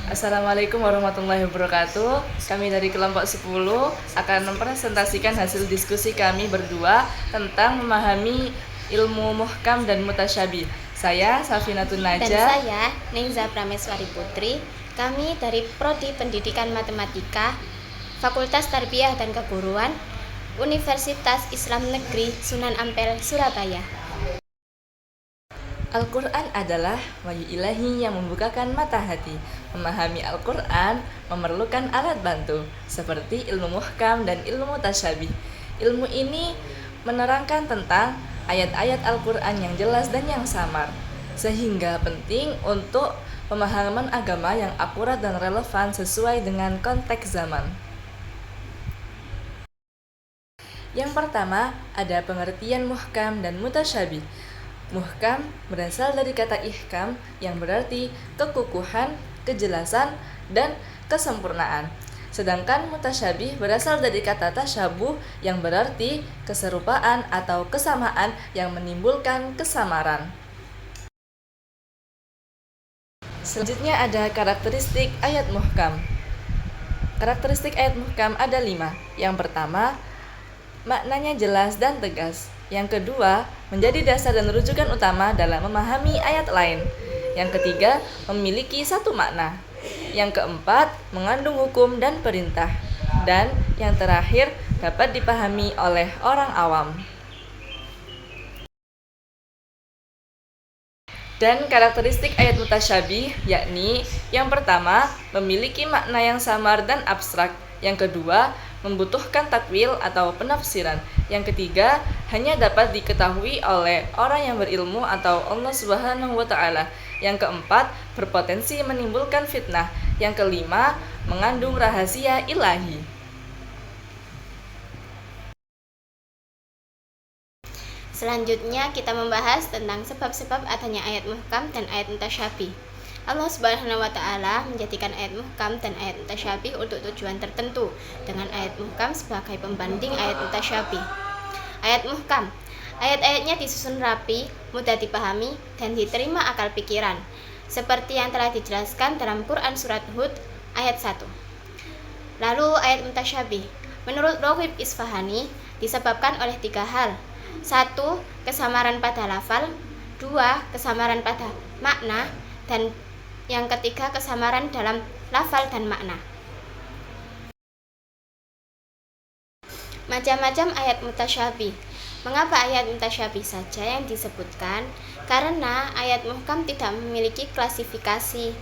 Assalamualaikum warahmatullahi wabarakatuh. Kami dari kelompok 10 akan mempresentasikan hasil diskusi kami berdua tentang memahami ilmu muhkam dan mutasyabih. Saya Safinatun Dan Najah. saya Nengza Prameswari Putri. Kami dari Prodi Pendidikan Matematika, Fakultas Tarbiyah dan Keguruan, Universitas Islam Negeri Sunan Ampel, Surabaya. Al-Quran adalah wahyu ilahi yang membukakan mata hati. Memahami Al-Quran memerlukan alat bantu seperti ilmu muhkam dan ilmu mutasyabih. Ilmu ini menerangkan tentang ayat-ayat Al-Quran yang jelas dan yang samar, sehingga penting untuk pemahaman agama yang akurat dan relevan sesuai dengan konteks zaman. Yang pertama, ada pengertian muhkam dan mutasyabih. Muhkam berasal dari kata ihkam yang berarti kekukuhan, kejelasan, dan kesempurnaan. Sedangkan mutasyabih berasal dari kata tasyabuh yang berarti keserupaan atau kesamaan yang menimbulkan kesamaran. Selanjutnya ada karakteristik ayat muhkam. Karakteristik ayat muhkam ada 5. Yang pertama, maknanya jelas dan tegas. Yang kedua, menjadi dasar dan rujukan utama dalam memahami ayat lain. Yang ketiga, memiliki satu makna. Yang keempat, mengandung hukum dan perintah. Dan yang terakhir, dapat dipahami oleh orang awam. Dan karakteristik ayat mutasyabih yakni yang pertama, memiliki makna yang samar dan abstrak. Yang kedua, membutuhkan takwil atau penafsiran. Yang ketiga, hanya dapat diketahui oleh orang yang berilmu atau Allah Subhanahu wa Ta'ala. Yang keempat, berpotensi menimbulkan fitnah. Yang kelima, mengandung rahasia ilahi. Selanjutnya kita membahas tentang sebab-sebab adanya ayat muhkam dan ayat mutasyabih. Allah Subhanahu wa Ta'ala menjadikan ayat muhkam dan ayat mutasyabih untuk tujuan tertentu, dengan ayat muhkam sebagai pembanding ayat mutasyabih. Ayat muhkam, ayat-ayatnya disusun rapi, mudah dipahami, dan diterima akal pikiran, seperti yang telah dijelaskan dalam Quran Surat Hud ayat 1. Lalu ayat mutasyabih, menurut Roghib Isfahani, disebabkan oleh 3 hal. 1. Kesamaran pada lafal. 2. Kesamaran pada makna. Dan yang ketiga, kesamaran dalam lafal dan makna. Macam-macam ayat mutasyabih. Mengapa ayat mutasyabih saja yang disebutkan? Karena ayat muhkam tidak memiliki klasifikasi.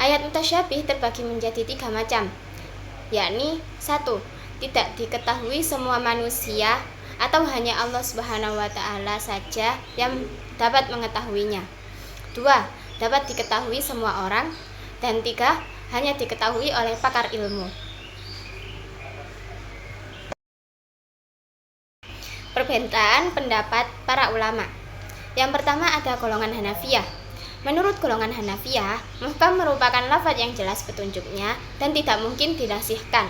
Ayat mutasyabih terbagi menjadi 3 macam, yakni 1. Tidak diketahui semua manusia atau hanya Allah Subhanahu wa Ta'ala saja yang dapat mengetahuinya. 2. Dapat diketahui semua orang. Dan 3. Hanya diketahui oleh pakar ilmu. Perbedaan pendapat para ulama. Yang pertama ada golongan Hanafiyah. Menurut golongan Hanafiyah, muhkam merupakan lafaz yang jelas petunjuknya dan tidak mungkin dinasihkan.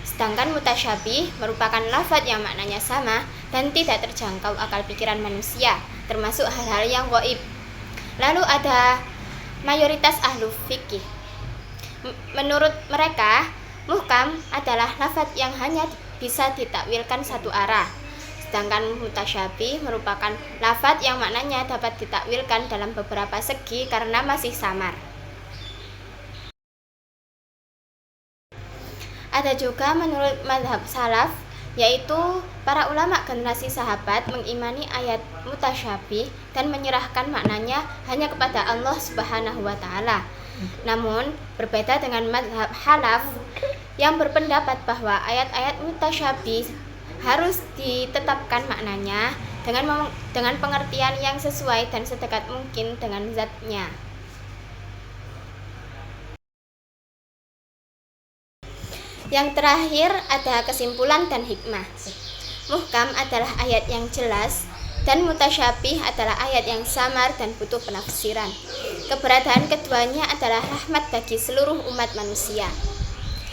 Sedangkan mutasyabih merupakan lafaz yang maknanya sama dan tidak terjangkau akal pikiran manusia, termasuk hal-hal yang gaib. Lalu ada mayoritas ahlu fikih. Menurut mereka, muhkam adalah lafaz yang hanya bisa ditakwilkan satu arah. Sedangkan mutasyabih merupakan lafaz yang maknanya dapat ditakwilkan dalam beberapa segi karena masih samar. Ada juga menurut mazhab salaf, yaitu para ulama generasi sahabat mengimani ayat mutasyabih dan menyerahkan maknanya hanya kepada Allah Subhanahu wa Ta'ala. Namun berbeda dengan mazhab Hanaf yang berpendapat bahwa ayat-ayat mutasyabih harus ditetapkan maknanya dengan pengertian yang sesuai dan sedekat mungkin dengan zatnya. Yang terakhir ada kesimpulan dan hikmah. Muhkam adalah ayat yang jelas dan mutasyabih adalah ayat yang samar dan butuh penafsiran. Keberadaan keduanya adalah rahmat bagi seluruh umat manusia.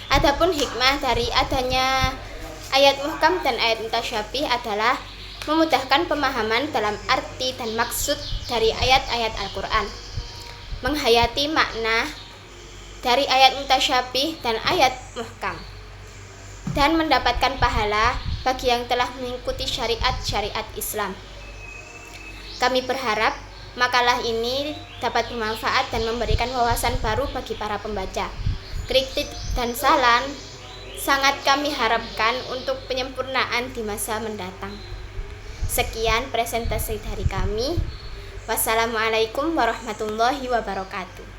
Adapun hikmah dari adanya ayat muhkam dan ayat mutasyabih adalah memudahkan pemahaman dalam arti dan maksud dari ayat-ayat Al-Quran, menghayati makna dari ayat mutasyabih dan ayat muhkam, dan mendapatkan pahala bagi yang telah mengikuti syariat-syariat Islam. Kami berharap makalah ini dapat bermanfaat dan memberikan wawasan baru bagi para pembaca. Kritik dan saran sangat kami harapkan untuk penyempurnaan di masa mendatang. Sekian presentasi dari kami. Wassalamualaikum warahmatullahi wabarakatuh.